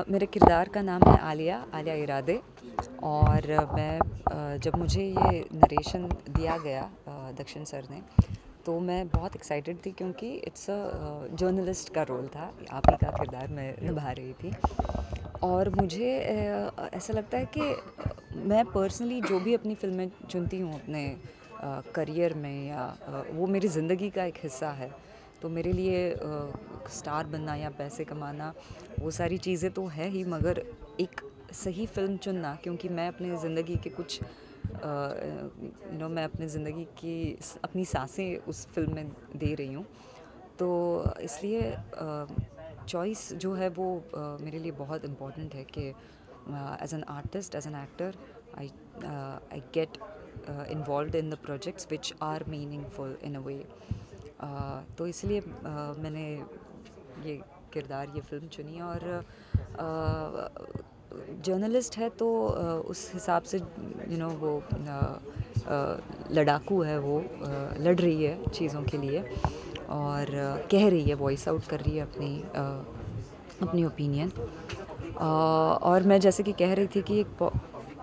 मेरे किरदार का नाम है आलिया इरादे। और जब मुझे ये नरेशन दिया गया दक्षिण सर ने, तो मैं बहुत एक्साइटेड थी क्योंकि इट्स अ जर्नलिस्ट का रोल था। आप ही का किरदार मैं निभा रही थी। और मुझे ऐसा लगता है कि मैं पर्सनली जो भी अपनी फ़िल्में चुनती हूँ अपने करियर में, या वो मेरी ज़िंदगी का एक हिस्सा है। तो मेरे लिए स्टार बनना या पैसे कमाना, वो सारी चीज़ें तो है ही, मगर एक सही फ़िल्म चुनना, क्योंकि मैं अपनी ज़िंदगी के कुछ मैं अपनी ज़िंदगी की अपनी सांसें उस फ़िल्म में दे रही हूँ। तो इसलिए चॉइस जो है वो मेरे लिए बहुत इम्पोर्टेंट है कि as an artist, as an actor, I get involved in the projects which are meaningful in a way. तो इसलिए मैंने ये किरदार, ये फ़िल्म चुनी। और जर्नलिस्ट है तो उस हिसाब से वो लड़ाकू है, वो लड़ रही है चीज़ों के लिए और कह रही है, वॉइस आउट कर रही है अपनी ओपिनियन। और मैं जैसे कि कह रही थी कि एक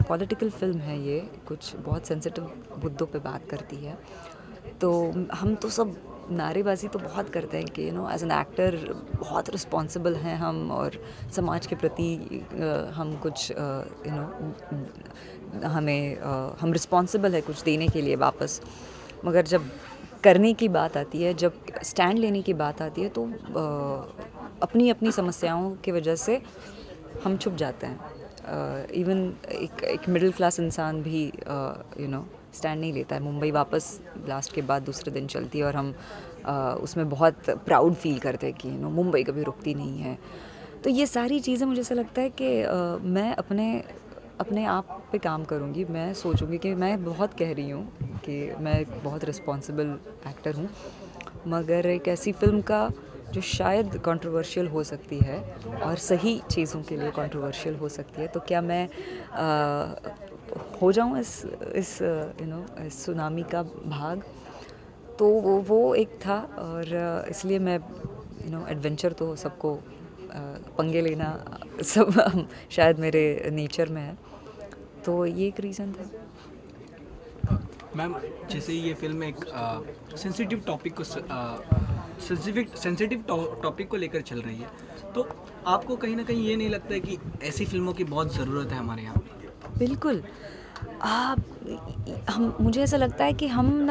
पॉलिटिकल फिल्म है, ये कुछ बहुत सेंसिटिव मुद्दों पे बात करती है। तो हम तो सब नारेबाजी तो बहुत करते हैं कि एज एन एक्टर बहुत रिस्पॉन्सिबल हैं हम, और समाज के प्रति हम कुछ हम रिस्पॉन्सिबल है कुछ देने के लिए वापस। मगर जब करने की बात आती है, जब स्टैंड लेने की बात आती है, तो अपनी अपनी समस्याओं की वजह से हम छुप जाते हैं। इवन एक मिडिल क्लास इंसान भी स्टैंड नहीं लेता है। मुंबई वापस ब्लास्ट के बाद दूसरे दिन चलती है और हम उसमें बहुत प्राउड फील करते हैं कि मुंबई कभी रुकती नहीं है। तो ये सारी चीज़ें, मुझे ऐसा लगता है कि मैं अपने आप पे काम करूँगी। मैं सोचूंगी कि मैं बहुत कह रही हूँ कि मैं एक बहुत रिस्पॉन्सिबल एक्टर हूँ, मगर एक ऐसी फिल्म का जो शायद कंट्रोवर्शियल हो सकती है और सही चीज़ों के लिए कंट्रोवर्शियल हो सकती है, तो क्या मैं हो जाऊँ इस सुनामी का भाग। तो वो एक था, और इसलिए मैं एडवेंचर तो सबको पंगे लेना सब शायद मेरे नेचर में है, तो ये एक रीज़न था। मैम, जैसे ये फिल्म एक सेंसिटिव टॉपिक को लेकर चल रही है, तो आपको कहीं ना कहीं ये नहीं लगता है कि ऐसी फिल्मों की बहुत ज़रूरत है हमारे यहाँ? बिल्कुल। मुझे ऐसा लगता है कि हम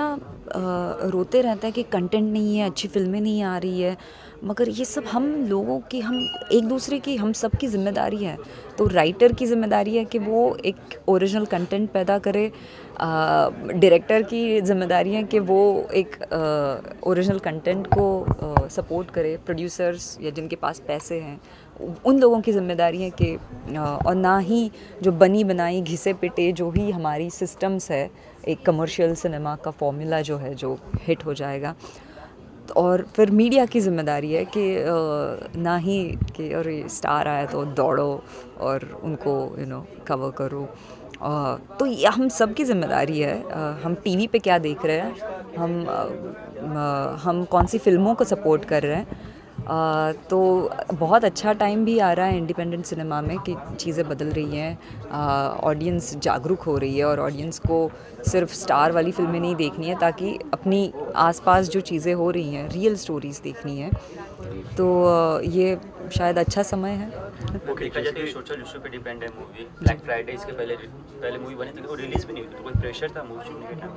रोते रहते हैं कि कंटेंट नहीं है, अच्छी फिल्में नहीं आ रही है, मगर ये सब हम लोगों की, हम एक दूसरे की, हम सब की जिम्मेदारी है। तो राइटर की ज़िम्मेदारी है कि वो एक ओरिजिनल कंटेंट पैदा करे, डायरेक्टर की जिम्मेदारी है कि वो एक ओरिजिनल कंटेंट को सपोर्ट करे, प्रोड्यूसर्स या जिनके पास पैसे हैं उन लोगों की जिम्मेदारी है कि और ना ही जो बनी बनाई घिसे पिटे जो ही हमारी सिस्टम्स है, एक कमर्शियल सिनेमा का फॉर्मूला जो है जो हिट हो जाएगा। और फिर मीडिया की ज़िम्मेदारी है कि ना ही कि और स्टार आया तो दौड़ो और उनको कवर करो। तो ये हम सब की ज़िम्मेदारी है। हम टीवी पे क्या देख रहे हैं, हम कौन सी फिल्मों को सपोर्ट कर रहे हैं। तो बहुत अच्छा टाइम भी आ रहा है इंडिपेंडेंट सिनेमा में कि चीज़ें बदल रही हैं, ऑडियंस जागरूक हो रही है, और ऑडियंस को सिर्फ स्टार वाली फिल्में नहीं देखनी है, ताकि अपनी आसपास जो चीज़ें हो रही हैं, रियल स्टोरीज़ देखनी है। तो ये शायद अच्छा समय है। देखा जाए तो सोशल इशू पे डिपेंड है मूवी। ब्लैक फ्राइडे इसके पहले मूवी बनी थी, वो रिलीज़ भी नहीं हुई थी, तो कोई प्रेशर था मूवी शूटिंग के टाइम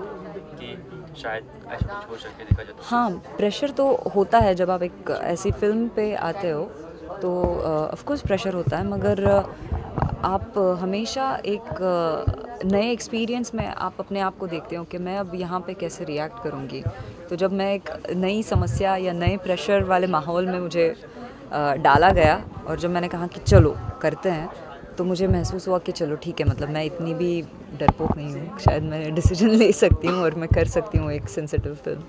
कि शायद ऐसा कुछ हो सके? देखा जाए तो हाँ, प्रेशर तो होता है जब आप एक ऐसी फिल्म पे आते हो, तो ऑफ कोर्स प्रेशर होता है, मगर आप हमेशा एक नए एक्सपीरियंस में आप अपने आप को देखते हो कि मैं अब यहाँ पे कैसे रिएक्ट करूँगी। तो जब मैं एक नई समस्या या नए प्रेशर वाले माहौल में मुझे डाला गया, और जब मैंने कहा कि चलो करते हैं, तो मुझे महसूस हुआ कि चलो ठीक है, मतलब मैं इतनी भी डरपोक नहीं हूँ, शायद मैं डिसीजन ले सकती हूँ और मैं कर सकती हूँ एक सेंसिटिव फिल्म।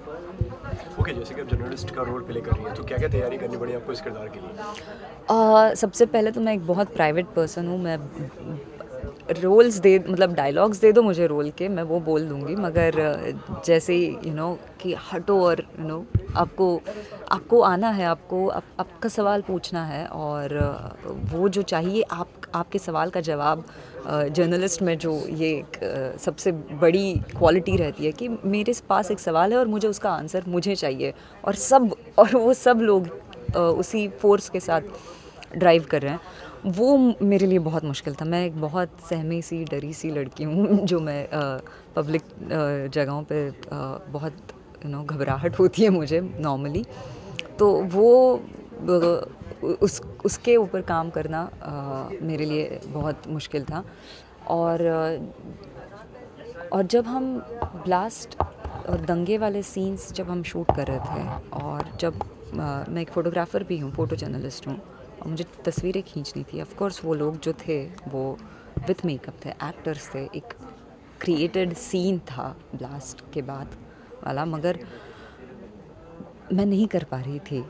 ओके, जैसे कि आप जर्नलिस्ट का रोल प्ले कर रही हैं, तो क्या क्या तैयारी करनी पड़ी आपको इस किरदार के लिए? सबसे पहले तो मैं एक बहुत प्राइवेट पर्सन हूँ। मैं रोल्स दे, मतलब डायलॉग्स दे दो मुझे रोल के, मैं वो बोल दूँगी, मगर जैसे कि हटो और आपको आना है, आपका सवाल पूछना है, और वो जो चाहिए आपके सवाल का जवाब। जर्नलिस्ट में जो ये एक सबसे बड़ी क्वालिटी रहती है कि मेरे पास एक सवाल है और मुझे उसका आंसर मुझे चाहिए, और वो सब लोग उसी फोर्स के साथ ड्राइव कर रहे हैं। वो मेरे लिए बहुत मुश्किल था। मैं एक बहुत सहमी सी, डरी सी लड़की हूँ, जो मैं पब्लिक जगहों पे बहुत घबराहट होती है मुझे नॉर्मली, तो वो उसके ऊपर काम करना मेरे लिए बहुत मुश्किल था। और जब हम ब्लास्ट और दंगे वाले सीन्स जब हम शूट कर रहे थे, और जब मैं एक फ़ोटोग्राफ़र भी हूँ, फ़ोटो जर्नलिस्ट हूँ, और मुझे तस्वीरें खींचनी थी। ऑफ कोर्स वो लोग जो थे वो विथ मेकअप थे, एक्टर्स थे, एक क्रिएटेड सीन था ब्लास्ट के बाद वाला, मगर मैं नहीं कर पा रही थी।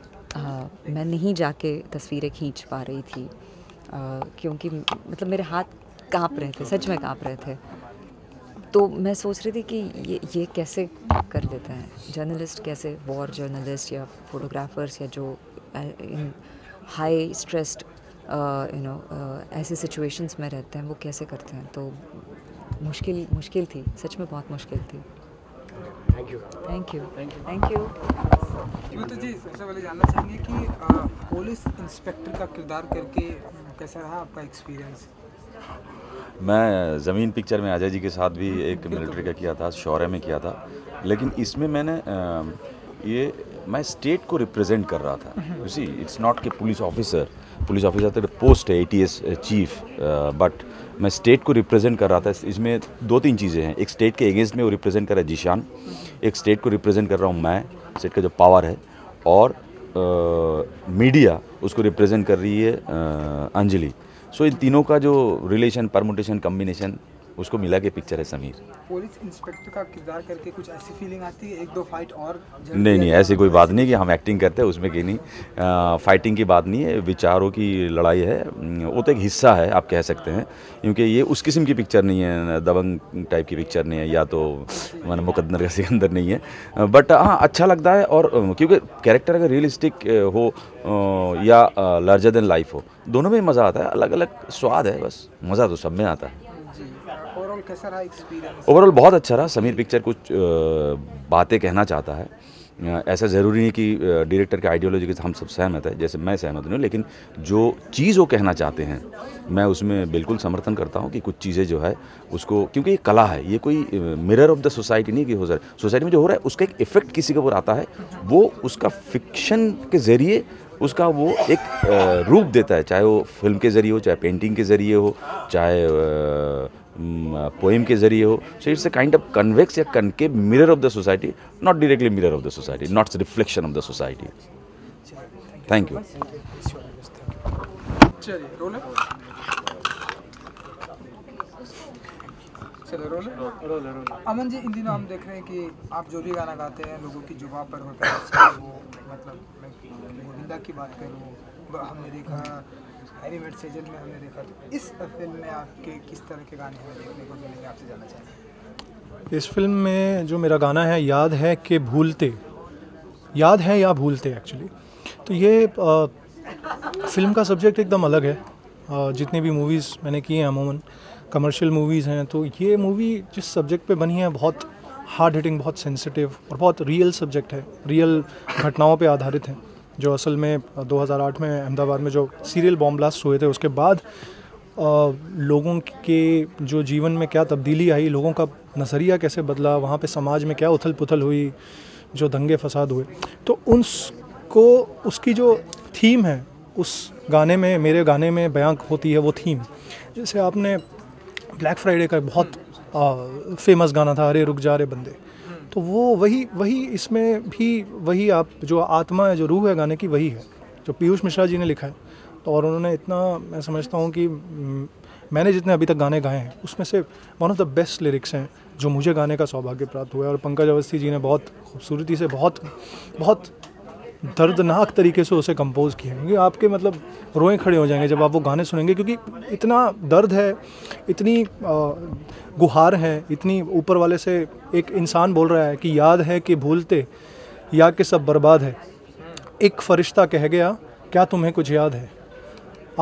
मैं नहीं जाके तस्वीरें खींच पा रही थी, क्योंकि मतलब मेरे हाथ काँप रहे थे, सच में काँप रहे थे। तो मैं सोच रही थी कि ये कैसे कर देते हैं जर्नलिस्ट, कैसे वॉर जर्नलिस्ट या फोटोग्राफर्स, या जो इन हाई स्ट्रेस्ड ऐसे सिचुएशंस में रहते हैं, वो कैसे करते हैं। तो मुश्किल थी, सच में बहुत मुश्किल थी। Thank you. तो जी, सबसे पहले जानना चाहेंगे कि पुलिस इंस्पेक्टर का किरदार करके कैसा रहा आपका एक्सपीरियंस? मैं ज़मीन पिक्चर में अजय जी के साथ भी एक मिलिट्री का किया था, शौर्य में किया था, लेकिन इसमें मैंने मैं स्टेट को रिप्रेजेंट कर रहा था। यू सी, इट्स नॉट कि पुलिस ऑफिसर तो पोस्ट है ATS चीफ, बट मैं स्टेट को रिप्रेजेंट कर रहा था। इसमें 2-3 चीज़ें हैं। एक स्टेट के अगेंस्ट में वो रिप्रेजेंट कर रहा है जीशान, एक स्टेट को रिप्रेजेंट कर रहा हूँ मैं, स्टेट का जो पावर है, और मीडिया उसको रिप्रेजेंट कर रही है अंजलि। सो इन तीनों का जो रिलेशन, परमुटेशन, कम्बिनेशन, उसको मिला के पिक्चर है समीर। पुलिस इंस्पेक्टर का किरदार करके कुछ ऐसी फीलिंग आती है, 1-2 फाइट और? नहीं, ऐसी कोई बात नहीं कि हम एक्टिंग करते हैं उसमें की नहीं। फाइटिंग की बात नहीं है, विचारों की लड़ाई है। वो तो एक हिस्सा है, आप कह सकते हैं, क्योंकि ये उस किस्म की पिक्चर नहीं है, दबंग टाइप की पिक्चर नहीं है, या तो मैंने मुकद्दर का सिकंदर नहीं है। बट हाँ, अच्छा लगता है, और क्योंकि कैरेक्टर अगर रियलिस्टिक हो या लार्जर देन लाइफ हो, दोनों में मज़ा आता है। अलग अलग स्वाद है, बस मज़ा तो सब में आता है। ओवरऑल कैसा रहा एक्सपीरियंस? ओवरऑल बहुत अच्छा रहा। समीर पिक्चर कुछ बातें कहना चाहता है। ऐसा ज़रूरी नहीं कि डायरेक्टर के आइडियोलॉजी के हम सब सहमत है, जैसे मैं सहमत नहीं हूँ, लेकिन जो चीज़ वो कहना चाहते हैं मैं उसमें बिल्कुल समर्थन करता हूँ कि कुछ चीज़ें जो है उसको, क्योंकि ये कला है, ये कोई मिरर ऑफ द सोसाइटी नहीं कि हो सर सोसाइटी में जो हो रहा है उसका एक इफ़ेक्ट किसी के ऊपर आता है, वो उसका फिक्शन के ज़रिए उसका वो एक रूप देता है, चाहे वो फिल्म के ज़रिए हो, चाहे पेंटिंग के ज़रिए हो, चाहे पोएम के जरिए हो। So it's a kind of convex या concave mirror of the society, not directly mirror of the society, not reflection of the society. Thank you. चलिए रोल अमन जी, इन दिनों हम देख रहे हैं कि आप जो भी गाना गाते हैं लोगों की जुबान पर होता है, चाहे वो मतलब मैं गोविंदा की बात करूँ, हमने देखा हैरी मेट सेजल में, हमने देखा, तो इस फिल्म में आपके किस तरह के गाने हमें देखने को मिलेंगे, आपसे जानना चाहेंगे? इस फिल्म में जो मेरा गाना है, याद है कि भूलते, याद है या भूलते एक्चुअली, तो ये फिल्म का सब्जेक्ट एकदम अलग है। जितनी भी मूवीज़ मैंने की हैं अमूमन कमर्शियल मूवीज़ हैं, तो ये मूवी जिस सब्जेक्ट पे बनी है बहुत हार्ड हिटिंग, बहुत सेंसिटिव और बहुत रियल सब्जेक्ट है, रियल घटनाओं पे आधारित है, जो असल में 2008 में अहमदाबाद में जो सीरियल बॉम्ब ब्लास्ट हुए थे उसके बाद लोगों के जो जीवन में क्या तब्दीली आई, लोगों का नज़रिया कैसे बदला, वहाँ पे समाज में क्या उथल पुथल हुई, जो दंगे फसाद हुए, तो उसको उसकी जो थीम है उस गाने में, मेरे गाने में बयां होती है वो थीम। जैसे आपने ब्लैक फ्राइडे का बहुत फेमस गाना था, अरे रुक जा रे बंदे, तो वो वही इसमें भी वही आप जो आत्मा है, जो रूह है गाने की, वही है जो पीयूष मिश्रा जी ने लिखा है। तो और उन्होंने इतना, मैं समझता हूँ कि मैंने जितने अभी तक गाने गाए हैं उसमें से one of the best lyrics हैं जो मुझे गाने का सौभाग्य प्राप्त हुआ है। और पंकज अवस्थी जी ने बहुत खूबसूरती से बहुत दर्दनाक तरीके से उसे कंपोज किया है, क्योंकि आपके मतलब रोएं खड़े हो जाएंगे जब आप वो गाने सुनेंगे, क्योंकि इतना दर्द है, इतनी गुहार है, इतनी ऊपर वाले से एक इंसान बोल रहा है कि याद है कि भूलते या कि सब बर्बाद है, एक फरिश्ता कह गया क्या तुम्हें कुछ याद है,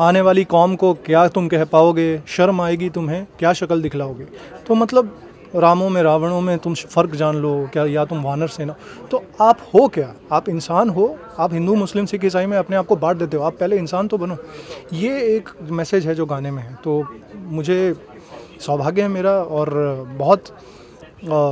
आने वाली कौम को क्या तुम कह पाओगे, शर्म आएगी तुम्हें क्या शक्ल दिखलाओगे। तो मतलब रामों में रावणों में तुम फ़र्क जान लो क्या, या तुम वानर सेना, तो आप हो क्या, आप इंसान हो, आप हिंदू मुस्लिम सिख ईसाई में अपने आप को बांट देते हो, आप पहले इंसान तो बनो। ये एक मैसेज है जो गाने में है। तो मुझे सौभाग्य है मेरा और बहुत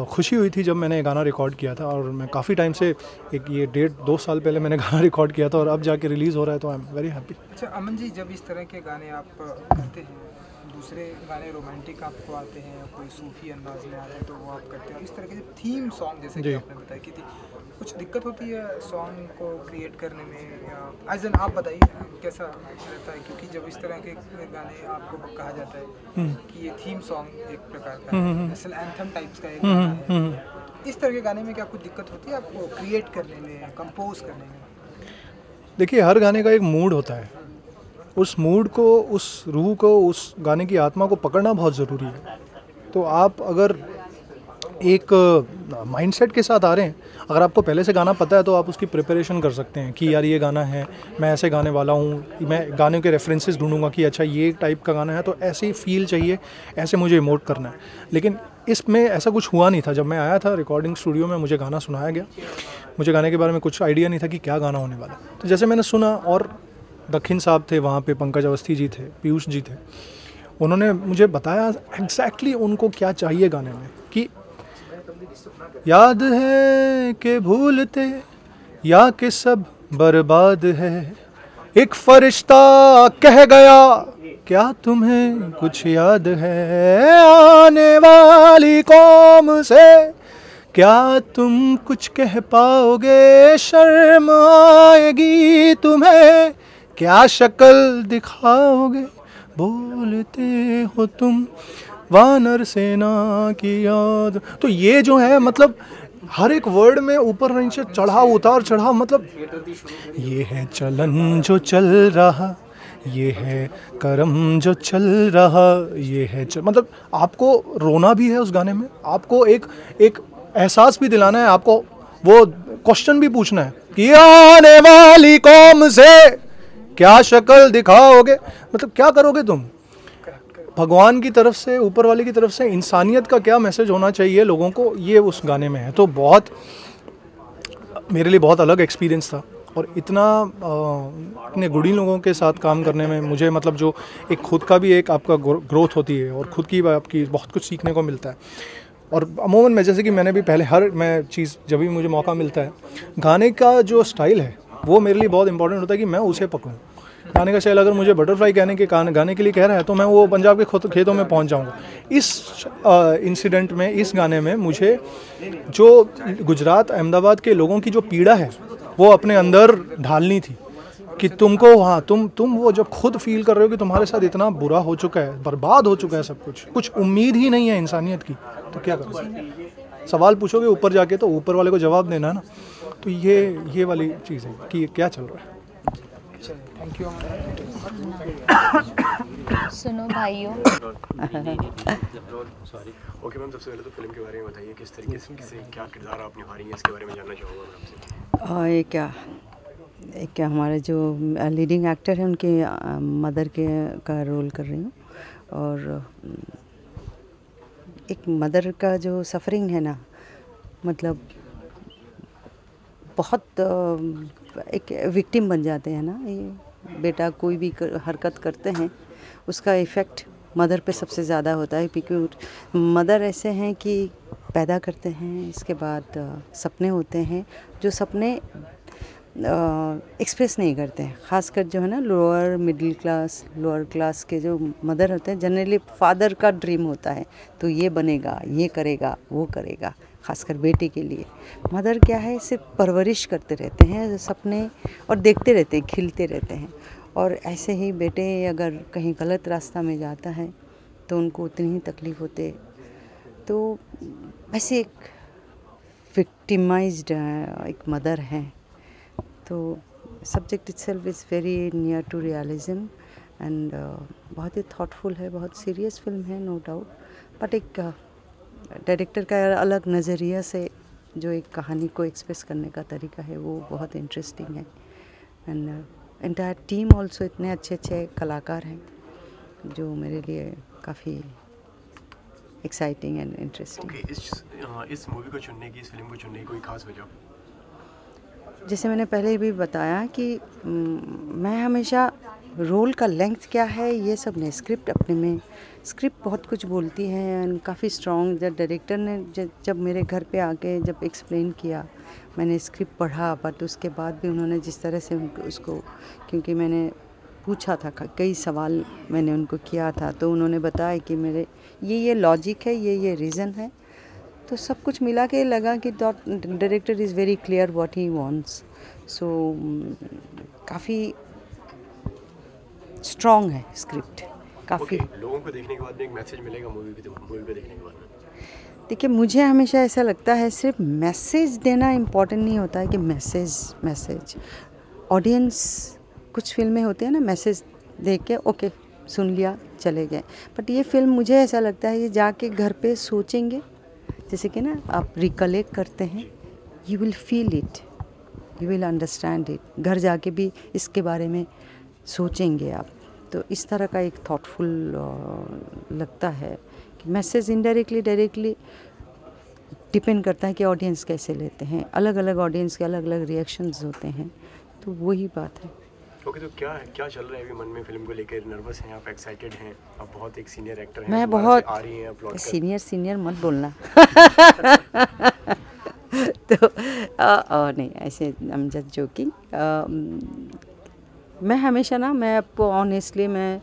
खुशी हुई थी जब मैंने ये गाना रिकॉर्ड किया था, और मैं काफ़ी टाइम से एक ये 1.5-2 साल पहले मैंने गाना रिकॉर्ड किया था और अब जाके रिलीज़ हो रहा है, तो आई एम वेरी हैप्पी। अच्छा अमन जी, जब इस तरह के गाने आप करते हैं, दूसरे गाने रोमांटिक आपको आते हैं, कोई सूफी अंदाज में आते हैं तो वो आप करते हैं, इस तरह के थीम सॉन्ग जैसे कि आपने बताया कि थी, कुछ दिक्कत होती है सॉन्ग को क्रिएट करने में, या एज एन आप बताइए कैसा रहता है, क्योंकि जब इस तरह के गाने आपको कहा जाता है कि ये थीम सॉन्ग एक प्रकार का नेशनल एंथम टाइप्स का एक गाना है, इस तरह के गाने में क्या कुछ दिक्कत होती है आपको क्रिएट करने में, कंपोज करने में? देखिए, हर गाने का एक मूड होता है, उस मूड को, उस रूह को, उस गाने की आत्मा को पकड़ना बहुत ज़रूरी है। तो आप अगर एक माइंडसेट के साथ आ रहे हैं, अगर आपको पहले से गाना पता है तो आप उसकी प्रिपरेशन कर सकते हैं कि यार ये गाना है, मैं ऐसे गाने वाला हूँ, मैं गाने के रेफरेंसेस ढूंढूंगा कि अच्छा ये टाइप का गाना है तो ऐसी फील चाहिए, ऐसे मुझे इमोट करना है। लेकिन इसमें ऐसा कुछ हुआ नहीं था। जब मैं आया था रिकॉर्डिंग स्टूडियो में, मुझे गाना सुनाया गया, मुझे गाने के बारे में कुछ आइडिया नहीं था कि क्या गाना होने वाला। तो जैसे मैंने सुना, और दखिन साहब थे वहाँ पे, पंकज अवस्थी जी थे, पीयूष जी थे, उन्होंने मुझे बताया एग्जैक्टली उनको क्या चाहिए गाने में, कि याद है कि भूलते या कि सब बर्बाद है, एक फरिश्ता कह गया क्या तुम्हें कुछ याद है, आने वाली कौम से क्या तुम कुछ कह पाओगे, शर्म आएगी तुम्हें क्या शक्ल दिखाओगे, बोलते हो तुम वानर सेना की याद। तो ये जो है, मतलब हर एक वर्ड में ऊपर नीचे चढ़ाव उतार चढ़ाव, मतलब ये है चलन जो चल रहा, ये है करम जो चल रहा, ये है मतलब आपको रोना भी है उस गाने में, आपको एक एहसास भी दिलाना है, आपको वो क्वेश्चन भी पूछना है कि आने वाली कौम से क्या शक्ल दिखाओगे, मतलब क्या करोगे तुम, भगवान की तरफ से, ऊपर वाले की तरफ से इंसानियत का क्या मैसेज होना चाहिए लोगों को, ये उस गाने में है। तो बहुत मेरे लिए बहुत अलग एक्सपीरियंस था, और इतने गुड़ी लोगों के साथ काम करने में मुझे, मतलब जो एक खुद का भी एक आपका ग्रोथ होती है और खुद की आपकी बहुत कुछ सीखने को मिलता है। और अमूमन मैं, जैसे कि मैंने भी पहले मैं चीज़ जब भी मुझे मौका मिलता है, गाने का जो स्टाइल है वो मेरे लिए बहुत इंपॉर्टेंट होता है कि मैं उसे पकड़ूँ। गाने का स्टाइल अगर मुझे बटरफ्लाई गाने के लिए कह रहा है तो मैं वो पंजाब के खेतों में पहुंच जाऊंगा। इस इंसिडेंट में, इस गाने में मुझे जो गुजरात अहमदाबाद के लोगों की जो पीड़ा है वो अपने अंदर ढालनी थी, कि तुमको वहाँ तुम वो जब खुद फील कर रहे हो कि तुम्हारे साथ इतना बुरा हो चुका है, बर्बाद हो चुका है सब कुछ उम्मीद ही नहीं है इंसानियत की, तो क्या करो, सवाल पूछोगे ऊपर जाके तो ऊपर वाले को जवाब देना है ना। तो ये वाली चीज़ है कि क्या चल रहा है। Thank you. सुनो भाइयों। ओके मैम, सबसे पहले तो फिल्म के बारे में बताइए, किस तरीके से क्या किरदार आप निभा रही हैं, इसके बारे में जानना चाहूँगा मैं आपसे। ये क्या हमारे जो लीडिंग एक्टर हैं उनके मदर का रोल कर रही हूँ, और एक मदर का जो सफरिंग है ना, मतलब बहुत एक विक्टिम बन जाते हैं ना, ये बेटा कोई भी हरकत करते हैं उसका इफ़ेक्ट मदर पे सबसे ज़्यादा होता है, क्योंकि मदर ऐसे हैं कि पैदा करते हैं, इसके बाद सपने होते हैं, जो सपने एक्सप्रेस नहीं करते हैं, ख़ासकर जो है ना लोअर क्लास के जो मदर होते हैं, जनरली फादर का ड्रीम होता है तो ये बनेगा, ये करेगा, वो करेगा, ख़ासकर बेटे के लिए। मदर क्या है, सिर्फ परवरिश करते रहते हैं सपने, और देखते रहते हैं, खिलते रहते हैं। और ऐसे ही बेटे अगर कहीं गलत रास्ता में जाता है तो उनको उतनी ही तकलीफ़ होते। तो ऐसे एक विक्टिमाइज्ड एक मदर है, तो subject itself is very near to realism and बहुत ही थॉटफुल है, बहुत सीरियस फिल्म है नो डाउट, बट एक डायरेक्टर का अलग नज़रिया से जो एक कहानी को एक्सप्रेस करने का तरीका है वो बहुत इंटरेस्टिंग है। एंड एंटायर टीम ऑल्सो इतने अच्छे अच्छे कलाकार हैं जो मेरे लिए काफ़ी एक्साइटिंग एंड इंटरेस्टिंग। इस मूवी को चुनने की, इस फिल्म को चुनने की कोई खास वजह? जैसे मैंने पहले भी बताया कि मैं हमेशा रोल का लेंथ क्या है ये सब नहीं, स्क्रिप्ट अपने में, स्क्रिप्ट बहुत कुछ बोलती है एंड काफ़ी स्ट्रॉन्ग। जब डायरेक्टर ने जब मेरे घर पे आके जब एक्सप्लेन किया, मैंने स्क्रिप्ट पढ़ा, बट उसके बाद भी उन्होंने जिस तरह से उसको, क्योंकि मैंने पूछा था, कई सवाल मैंने उनको किया था, तो उन्होंने बताया कि मेरे ये लॉजिक है, ये रीज़न है, तो सब कुछ मिला के लगा कि director is very clear what he wants. So काफ़ी स्ट्रॉन्ग है स्क्रिप्ट काफ़ी। लोगों को देखने के बाद में एक मैसेज मिलेगा मूवी को देखने के बाद? देखिए, मुझे हमेशा ऐसा लगता है सिर्फ मैसेज देना इम्पोर्टेंट नहीं होता है कि मैसेज ऑडियंस, कुछ फिल्में होती हैं ना मैसेज देख के ओके सुन लिया चले गए, बट ये फिल्म मुझे ऐसा लगता है ये जाके घर पे सोचेंगे, जैसे कि ना आप रिकलेक्ट करते हैं, you will feel it, you will understand it, घर जाके भी इसके बारे में सोचेंगे आप। तो इस तरह का एक थॉटफुल लगता है कि मैसेज इनडायरेक्टली डायरेक्टली डिपेंड करता है कि ऑडियंस कैसे लेते हैं, अलग अलग ऑडियंस के अलग अलग रिएक्शंस होते हैं, तो वही बात है। ओके, तो क्या चल रहा है अभी मन में फिल्म को लेकर? नर्वस हैं आप, एक्साइटेड हैं आप? बहुत एक सीनियर एक्टर हैं, मैं बहुत आ रही हैं प्लॉट सीनियर मत बोलना तो नहीं, ऐसे आई एम जस्ट जोकिंग। मैं हमेशा ना, मैं आपको ऑनेस्टली मैं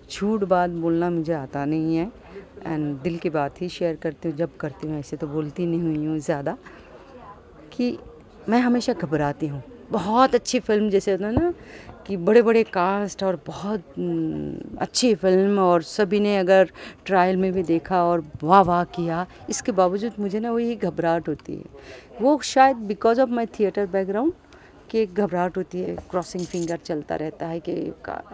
झूठ बात बोलना मुझे आता नहीं है एंड दिल की बात ही शेयर करती हूँ जब करती हूँ, ऐसे तो बोलती नहीं हुई हूँ ज़्यादा, कि मैं हमेशा घबराती हूँ। बहुत अच्छी फिल्म जैसे होता है ना कि बड़े बड़े कास्ट और बहुत अच्छी फिल्म और सभी ने अगर ट्रायल में भी देखा और वाह किया, इसके बावजूद मुझे ना वही घबराहट होती है। वो शायद because of my theatre background कि एक घबराहट होती है, क्रॉसिंग फिंगर चलता रहता है कि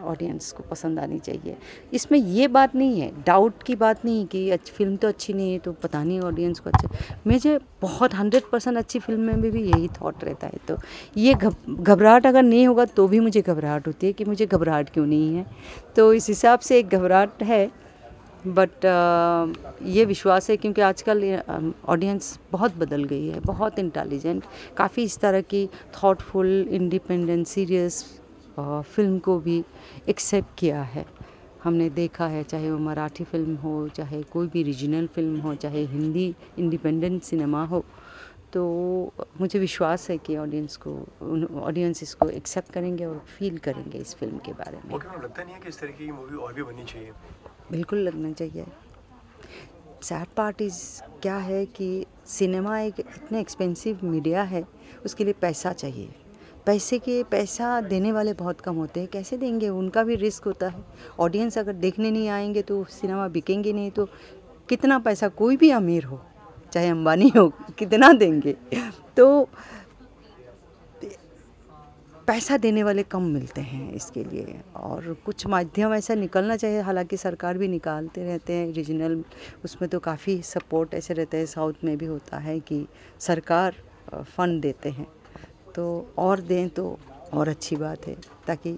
ऑडियंस को पसंद आनी चाहिए। इसमें ये बात नहीं है, डाउट की बात नहीं कि फिल्म तो अच्छी नहीं है तो पता नहीं ऑडियंस को अच्छा। मुझे बहुत 100% अच्छी फिल्म में भी यही थॉट रहता है, तो ये घबराहट अगर नहीं होगा तो भी मुझे घबराहट होती है कि मुझे घबराहट क्यों नहीं है। तो इस हिसाब से एक घबराहट है, बट ये विश्वास है क्योंकि आजकल ऑडियंस बहुत बदल गई है, बहुत इंटेलिजेंट, काफ़ी इस तरह की थॉटफुल, इंडिपेंडेंट, सीरियस फिल्म को भी एक्सेप्ट किया है। हमने देखा है, चाहे वो मराठी फिल्म हो, चाहे कोई भी रीजनल फिल्म हो, चाहे हिंदी इंडिपेंडेंट सिनेमा हो, तो मुझे विश्वास है कि ऑडियंस इसको एक्सेप्ट करेंगे और फील करेंगे इस फिल्म के बारे में। लगता नहीं है कि इस तरह की मूवी और भी बननी चाहिए? बिल्कुल लगना चाहिए। सैड पार्ट इज़ क्या है कि सिनेमा एक इतने एक्सपेंसिव मीडिया है, उसके लिए पैसा चाहिए, पैसा देने वाले बहुत कम होते हैं, कैसे देंगे? उनका भी रिस्क होता है। ऑडियंस अगर देखने नहीं आएंगे तो सिनेमा बिकेंगे नहीं, तो कितना पैसा, कोई भी अमीर हो चाहे अंबानी हो, कितना देंगे? तो पैसा देने वाले कम मिलते हैं इसके लिए, और कुछ माध्यम ऐसा निकलना चाहिए। हालांकि सरकार भी निकालते रहते हैं रीजनल, उसमें तो काफ़ी सपोर्ट ऐसे रहता है, साउथ में भी होता है कि सरकार फंड देते हैं, तो और दें तो और अच्छी बात है, ताकि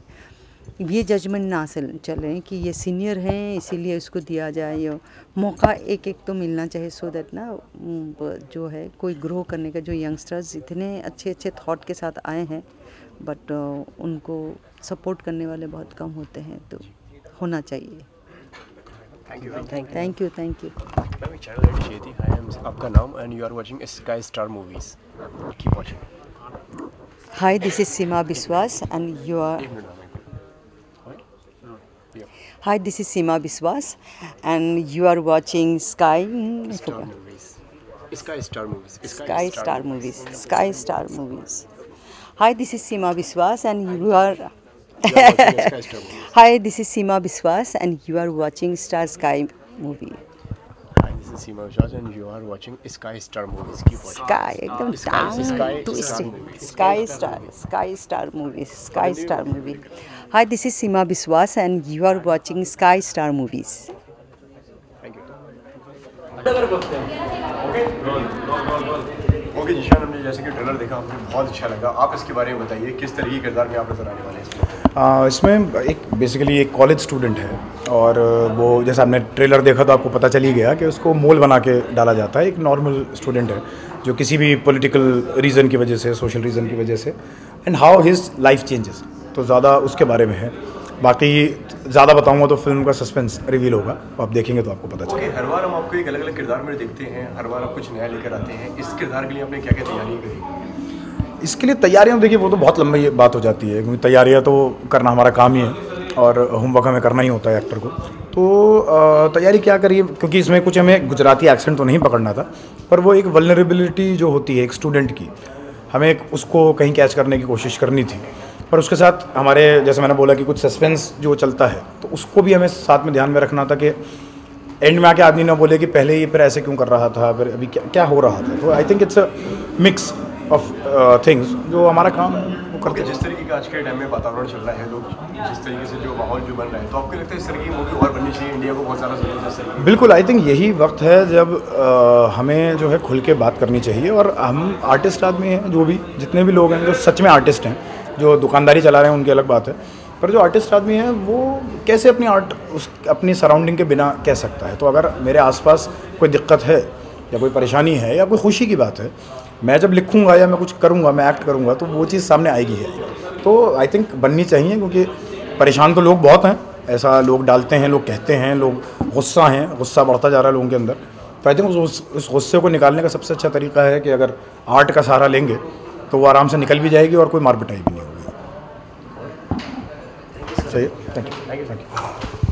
ये जजमेंट ना चले कि ये सीनियर हैं इसीलिए इसको दिया जाए। ये मौका एक तो मिलना चाहिए, सो दैट ना जो है कोई ग्रो करने का, जो यंगस्टर्स इतने अच्छे थॉट के साथ आए हैं, बट उनको सपोर्ट करने वाले बहुत कम होते हैं, तो होना चाहिए। Thank you. Ma'am, channel ID शेती, हाय, आपका नाम and you are watching sky star Movies, keep watching. Hi, this is Seema Biswas and you are Hi, this is Seema Biswas and you are watching Sky Star Movies. Sky Star Movies. Hi, this is Seema Biswas and you are Hi, this is Seema Biswas and you are watching Sky Movie. Hi, this is Seema Biswas and you are watching sky star movies की sky एकदम sky star movie hi this is Seema Biswas and you are watching sky star movies thank you okay Zeeshan हमने जैसे कि trailer देखा आपने बहुत अच्छा लगा आप इसके बारे में बताइए किस तरह के किरदार में आप नजर आने वाले हैं इसमें एक बेसिकली एक कॉलेज स्टूडेंट है और वो जैसे आपने ट्रेलर देखा तो आपको पता चल ही गया कि उसको मोल बना के डाला जाता है। एक नॉर्मल स्टूडेंट है जो किसी भी पॉलिटिकल रीज़न की वजह से सोशल रीज़न की वजह से and how his life changes, तो ज़्यादा उसके बारे में है। बाकी ज़्यादा बताऊंगा तो फिल्म का सस्पेंस रिवील होगा, आप देखेंगे तो आपको पता चलेगा। हर बार हम आपको एक अलग अलग किरदार में देखते हैं, हर बार आप कुछ नया लेकर आते हैं। इस किरदार के लिए आपने क्या क्या तैयारी करी? इसके लिए तैयारियां देखिए वो तो बहुत लंबी बात हो जाती है क्योंकि तैयारियां तो करना हमारा काम ही है और होमवर्क हमें करना ही होता है एक्टर को। तो तैयारी क्या करिए क्योंकि इसमें कुछ हमें गुजराती एक्सेंट तो नहीं पकड़ना था, पर वो एक वल्नरेबिलिटी जो होती है एक स्टूडेंट की, हमें उसको कहीं कैच करने की कोशिश करनी थी। पर उसके साथ हमारे जैसे मैंने बोला कि कुछ सस्पेंस जो चलता है तो उसको भी हमें साथ में ध्यान में रखना था कि एंड में आके आदमी ना बोले कि पहले ये फिर ऐसे क्यों कर रहा था, फिर अभी क्या हो रहा था। तो I think it's a mix of things जो हमारा काम है वो करते हैं। जिस तरीके का आज के टाइम में वातावरण चल रहा है, लोग जिस तरीके से जो माहौल जो बन रहा है, तो आपको लगता है इस तरह की मूवी और बननी चाहिए? इंडिया को बहुत ज़्यादा ज़रूरत है। बिल्कुल, आई थिंक यही वक्त है जब हमें जो है खुल के बात करनी चाहिए। और हम आर्टिस्ट आदमी हैं, जो भी जितने भी लोग हैं जो सच में आर्टिस्ट हैं, जो दुकानदारी चला रहे हैं उनकी अलग बात है, पर जो आर्टिस्ट आदमी है वो कैसे अपनी आर्ट अपनी सराउंडिंग के बिना कह सकता है। तो अगर मेरे आसपास कोई दिक्कत है या कोई परेशानी है या कोई खुशी की बात है, मैं जब लिखूंगा या मैं कुछ करूंगा, मैं एक्ट करूंगा, तो वो चीज़ सामने आएगी है। तो आई थिंक बननी चाहिए क्योंकि परेशान तो लोग बहुत हैं, ऐसा लोग डालते हैं, लोग कहते हैं, लोग गुस्सा हैं, गुस्सा बढ़ता जा रहा है लोगों के अंदर। तो आई थिंक उस गुस्से को निकालने का सबसे अच्छा तरीका है कि अगर आर्ट का सहारा लेंगे तो वो आराम से निकल भी जाएगी और कोई मार पिटाई भी नहीं होगी। सही है, थैंक यू।